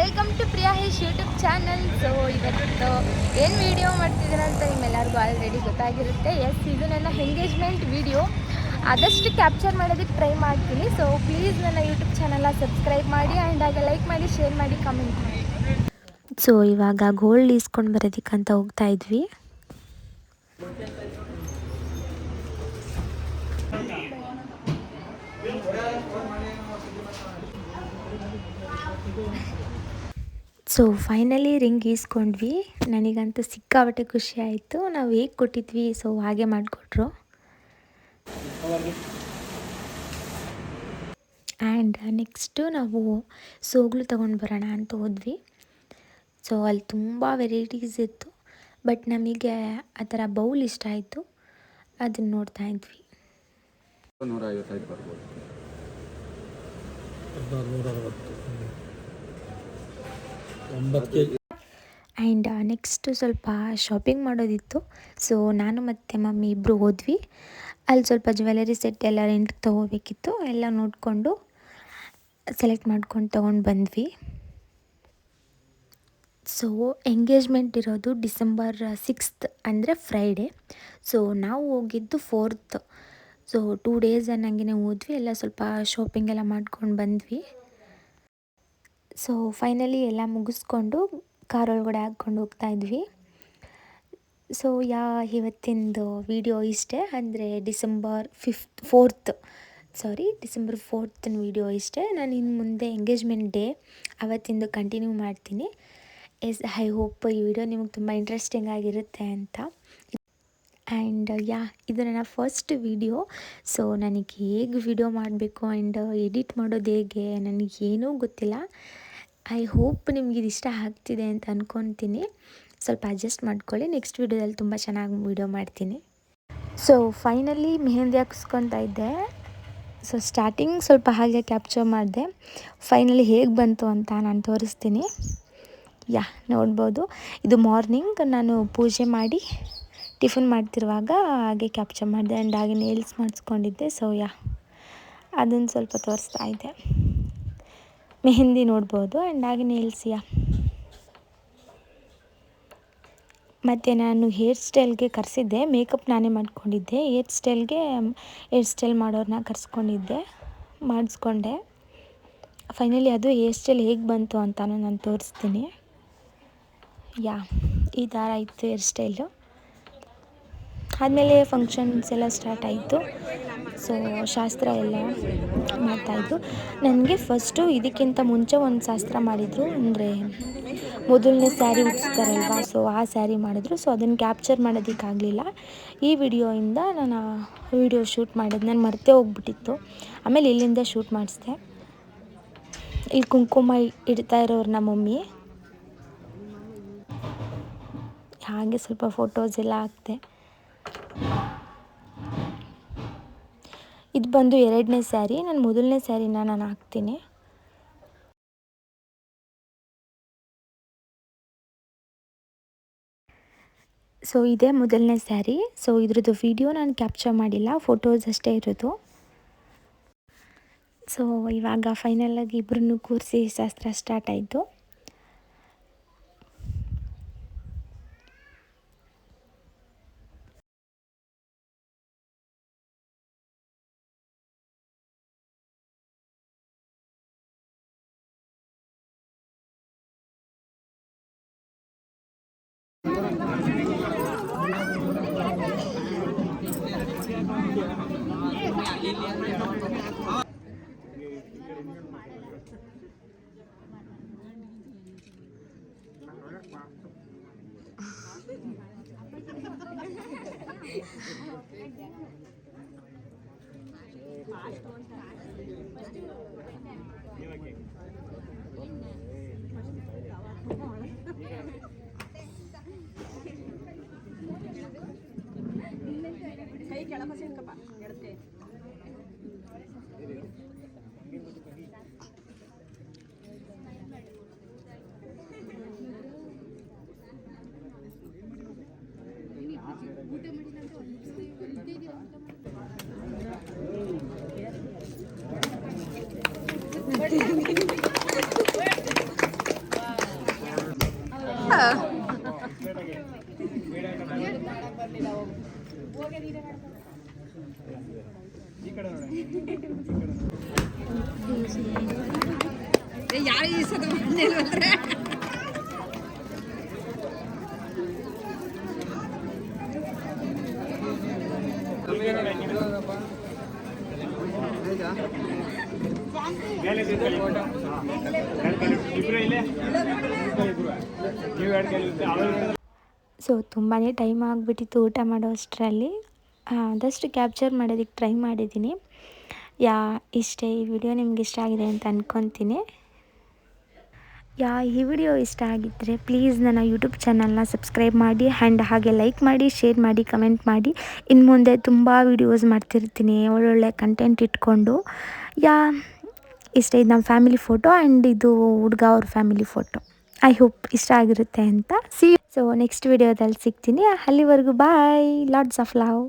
Welcome to Priya ಹೇಶ್ YouTube channel. So ಇವತ್ತು ಏನು ವೀಡಿಯೋ ಮಾಡ್ತಿದ್ದೀರಾ ಅಂತ ನಿಮ್ಮೆಲ್ಲರಿಗೂ ಆಲ್ರೆಡಿ ಗೊತ್ತಾಗಿರುತ್ತೆ. ಇದು ನನ್ನ ಎಂಗೇಜ್ಮೆಂಟ್ ವೀಡಿಯೋ. ಆದಷ್ಟು ಕ್ಯಾಪ್ಚರ್ ಮಾಡೋದಕ್ಕೆ ಟ್ರೈ ಮಾಡ್ತೀನಿ. ಸೊ ಪ್ಲೀಸ್ ನನ್ನ ಯೂಟ್ಯೂಬ್ ಚಾನಲ್ನ ಸಬ್ಸ್ಕ್ರೈಬ್ ಮಾಡಿ ಆ್ಯಂಡ್ ಹಾಗೆ ಲೈಕ್ ಮಾಡಿ, ಶೇರ್ ಮಾಡಿ, ಕಮೆಂಟ್ ಮಾಡಿ. ಸೊ ಇವಾಗ ಗೋಲ್ಡ್ ಇಸ್ಕೊಂಡು ಬರೋದಕ್ಕಂತ ಹೋಗ್ತಾ ಇದ್ವಿ. ಸೊ ಫೈನಲಿ ರಿಂಗ್ ಈಸ್ಕೊಂಡ್ವಿ. ನನಗಂತೂ ಸಿಕ್ಕಾಪಟ್ಟೆ ಖುಷಿ ಆಯಿತು. ನಾವು ಹೇಗೆ ಕೊಟ್ಟಿದ್ವಿ ಸೊ ಹಾಗೆ ಮಾಡಿಕೊಟ್ರು. ಆ್ಯಂಡ್ ನೆಕ್ಸ್ಟು ನಾವು ಸೋಗ್ಲು ತೊಗೊಂಡು ಬರೋಣ ಅಂತ ಹೋದ್ವಿ. ಸೊ ಅಲ್ಲಿ ತುಂಬ ವೆರೈಟೀಸ್ ಇತ್ತು, ಬಟ್ ನಮಗೆ ಆ ಥರ ಬೌಲ್ ಇಷ್ಟ ಆಯಿತು, ಅದನ್ನು ನೋಡ್ತಾ ಇದ್ವಿ. ಆ್ಯಂಡ್ ನೆಕ್ಸ್ಟು ಸ್ವಲ್ಪ ಶಾಪಿಂಗ್ ಮಾಡೋದಿತ್ತು. ಸೊ ನಾನು ಮತ್ತು ಮಮ್ಮಿ ಇಬ್ಬರು ಹೋದ್ವಿ. ಅಲ್ಲಿ ಸ್ವಲ್ಪ ಜ್ಯುವೆಲರಿ ಸೆಟ್ ಎಲ್ಲ ರೆಂಟ್ಗೆ ತೊಗೋಬೇಕಿತ್ತು. ಎಲ್ಲ ನೋಡಿಕೊಂಡು ಸೆಲೆಕ್ಟ್ ಮಾಡ್ಕೊಂಡು ತೊಗೊಂಡು ಬಂದ್ವಿ. ಸೊ ಎಂಗೇಜ್ಮೆಂಟ್ ಇರೋದು ಡಿಸೆಂಬರ್ 6th ಅಂದರೆ ಫ್ರೈಡೇ. ಸೊ ನಾವು ಹೋಗಿದ್ದು 4th. ಸೊ 2 days ಅನ್ನಂಗೆ ಹೋದ್ವಿ. ಎಲ್ಲ ಸ್ವಲ್ಪ ಶಾಪಿಂಗ್ ಎಲ್ಲ ಮಾಡ್ಕೊಂಡು ಬಂದ್ವಿ. ಸೊ ಫೈನಲಿ ಎಲ್ಲ ಮುಗಿಸ್ಕೊಂಡು ಕಾರೊಳಗಡೆ ಹಾಕ್ಕೊಂಡು ಹೋಗ್ತಾ ಇದ್ವಿ. ಸೊ ಇವತ್ತಿಂದು ವಿಡಿಯೋ ಇಷ್ಟೇ. ಅಂದರೆ ಡಿಸೆಂಬರ್ 4th ವಿಡಿಯೋ ಇಷ್ಟೇ. ನಾನು ಇನ್ನು ಮುಂದೆ ಎಂಗೇಜ್ಮೆಂಟ್ ಡೇ ಅವತ್ತಿಂದು ಕಂಟಿನ್ಯೂ ಮಾಡ್ತೀನಿ. ಐ ಹೋಪ್ ಈ ವಿಡಿಯೋ ನಿಮಗೆ ತುಂಬ ಇಂಟ್ರೆಸ್ಟಿಂಗ್ ಆಗಿರುತ್ತೆ ಅಂತ. ಆ್ಯಂಡ್ ಇದು ನನ್ನ ಫಸ್ಟ್ ವಿಡಿಯೋ. ಸೊ ನನಗೆ ಹೇಗೆ ವಿಡಿಯೋ ಮಾಡಬೇಕು ಆ್ಯಂಡ್ ಎಡಿಟ್ ಮಾಡೋದು ಹೇಗೆ ನನಗೇನೂ ಗೊತ್ತಿಲ್ಲ. ಐ ಹೋಪ್ ನಿಮ್ಗೆ ಇದು ಇಷ್ಟ ಆಗ್ತಿದೆ ಅಂತ ಅಂದ್ಕೊತೀನಿ. ಸ್ವಲ್ಪ ಅಡ್ಜಸ್ಟ್ ಮಾಡ್ಕೊಳ್ಳಿ. ನೆಕ್ಸ್ಟ್ ವಿಡಿಯೋದಲ್ಲಿ ತುಂಬ ಚೆನ್ನಾಗಿ ವಿಡಿಯೋ ಮಾಡ್ತೀನಿ. ಸೊ ಫೈನಲಿ ಮೆಹಂದಿ ಹಾಕಿಸ್ಕೊತಾ ಇದ್ದೆ. ಸೊ ಸ್ಟಾರ್ಟಿಂಗ್ ಸ್ವಲ್ಪ ಹಾಗೆ ಕ್ಯಾಪ್ಚರ್ ಮಾಡಿದೆ. ಫೈನಲಿ ಹೇಗೆ ಬಂತು ಅಂತ ನಾನು ತೋರಿಸ್ತೀನಿ. ನೋಡ್ಬೋದು. ಇದು ಮಾರ್ನಿಂಗ್ ನಾನು ಪೂಜೆ ಮಾಡಿ ಟಿಫನ್ ಮಾಡ್ತಿರುವಾಗ ಹಾಗೆ ಕ್ಯಾಪ್ಚರ್ ಮಾಡಿದೆ. ಆ್ಯಂಡ್ ಹಾಗೆ ನೇಲ್ಸ್ ಮಾಡಿಸ್ಕೊಂಡಿದ್ದೆ. ಸೊ ಅದನ್ನು ಸ್ವಲ್ಪ ತೋರಿಸ್ತಾ ಇದ್ದೆ. ಮೆಹಂದಿ ನೋಡ್ಬೋದು. ಆ್ಯಂಡ್ ಹಾಗೆ ನೇಲ್ಸ್. ಮತ್ತು ನಾನು ಹೇರ್ ಸ್ಟೈಲ್ಗೆ ಕರೆಸಿದ್ದೆ. ಮೇಕಪ್ ನಾನೇ ಮಾಡ್ಕೊಂಡಿದ್ದೆ. ಹೇರ್ ಸ್ಟೈಲ್ ಮಾಡೋರನ್ನ ಮಾಡಿಸ್ಕೊಂಡೆ. ಫೈನಲಿ ಅದು ಹೇರ್ ಸ್ಟೈಲ್ ಹೇಗೆ ಬಂತು ಅಂತಲೂ ನಾನು ತೋರಿಸ್ತೀನಿ. ಈ ಥರ ಇತ್ತು ಹೇರ್ ಸ್ಟೈಲು. ಆದಮೇಲೆ ಫಂಕ್ಷನ್ಸ್ ಎಲ್ಲ ಸ್ಟಾರ್ಟ್ ಆಯಿತು. ಸೊ ಶಾಸ್ತ್ರ ಎಲ್ಲ ಮಾಡ್ತಾಯಿದ್ರು. ನನಗೆ ಫಸ್ಟು ಇದಕ್ಕಿಂತ ಮುಂಚೆ ಒಂದು ಶಾಸ್ತ್ರ ಮಾಡಿದರು. ಅಂದರೆ ಮೊದಲನೇ ಸ್ಯಾರಿ ಉಡಿಸ್ತಾರಲ್ವ, ಸೊ ಆ ಸ್ಯಾರಿ ಮಾಡಿದ್ರು. ಸೊ ಅದನ್ನು ಕ್ಯಾಪ್ಚರ್ ಮಾಡೋದಕ್ಕಾಗಲಿಲ್ಲ. ಈ ವಿಡಿಯೋಯಿಂದ ನಾನು ವಿಡಿಯೋ ಶೂಟ್ ಮಾಡಿದ್ದು. ನಾನು ಮರ್ತೇ ಹೋಗ್ಬಿಟ್ಟಿತ್ತು. ಆಮೇಲೆ ಇಲ್ಲಿಂದ ಶೂಟ್ ಮಾಡಿಸ್ದೆ. ಇಲ್ಲಿ ಕುಂಕುಮ ಇಡ್ತಾ ಇರೋರು ನಮ್ಮ ಮಮ್ಮಿ. ಹಾಗೆ ಸ್ವಲ್ಪ ಫೋಟೋಸ್ ಎಲ್ಲ ಹಾಕ್ತೆ. ಇದು ಬಂದು 2ನೇ ಸ್ಯಾರಿ. ನಾನು ಮೊದಲನೇ ಸ್ಯಾರಿನ ನಾನು ಹಾಕ್ತೀನಿ. ಸೊ ಇದೇ ಮೊದಲನೇ ಸ್ಯಾರಿ. ಸೊ ಇದ್ರದ್ದು ವಿಡಿಯೋ ನಾನು ಕ್ಯಾಪ್ಚರ್ ಮಾಡಿಲ್ಲ, ಫೋಟೋಸ್ ಅಷ್ಟೇ ಇರೋದು. ಸೊ ಇವಾಗ ಫೈನಲಾಗಿ ಇಬ್ಬರನ್ನು ಕೂರಿಸಿ ಶಾಸ್ತ್ರ ಸ್ಟಾರ್ಟ್ ಆಯಿತು. ಕೈ ಕೆಳಗೆ ಸಿಕ್ಕಪ್ಪ ಎಡತೆ. ಯಾರು ಈ ಸದ ಬಂದಿಲ್ವಲ್ರೆ ಸೊ ತುಂಬಾ ಟೈಮ್ ಆಗಿಬಿಟ್ಟಿತ್ತು ಊಟ ಮಾಡೋ ಅಷ್ಟರಲ್ಲಿ. ಆದಷ್ಟು ಕ್ಯಾಪ್ಚರ್ ಮಾಡೋದಕ್ಕೆ ಟ್ರೈ ಮಾಡಿದ್ದೀನಿ. ಇಷ್ಟೇ. ಈ ವಿಡಿಯೋ ನಿಮ್ಗೆ ಇಷ್ಟ ಆಗಿದೆ ಅಂತ ಅಂದ್ಕೊತೀನಿ. ಈ ವಿಡಿಯೋ ಇಷ್ಟ ಆಗಿದ್ದರೆ ಪ್ಲೀಸ್ ನನ್ನ ಯೂಟ್ಯೂಬ್ ಚಾನಲ್ನ ಸಬ್ಸ್ಕ್ರೈಬ್ ಮಾಡಿ ಆ್ಯಂಡ್ ಹಾಗೆ ಲೈಕ್ ಮಾಡಿ, ಶೇರ್ ಮಾಡಿ, ಕಮೆಂಟ್ ಮಾಡಿ. ಇನ್ನು ಮುಂದೆ ತುಂಬ ವೀಡಿಯೋಸ್ ಮಾಡ್ತಿರ್ತೀನಿ ಒಳ್ಳೊಳ್ಳೆ ಕಂಟೆಂಟ್ ಇಟ್ಕೊಂಡು. ಇಷ್ಟ ಇದು ನಮ್ಮ ಫ್ಯಾಮಿಲಿ ಫೋಟೋ ಆ್ಯಂಡ್ ಇದು ಹುಡುಗ ಅವ್ರ ಫ್ಯಾಮಿಲಿ ಫೋಟೋ. ಐ ಹೋಪ್ ಇಷ್ಟ ಆಗಿರುತ್ತೆ ಅಂತ. ಸೊ ನೆಕ್ಸ್ಟ್ ವಿಡಿಯೋದಲ್ಲಿ ಸಿಗ್ತೀನಿ. ಅಲ್ಲಿವರೆಗೂ ಬಾಯ್. Lots of love.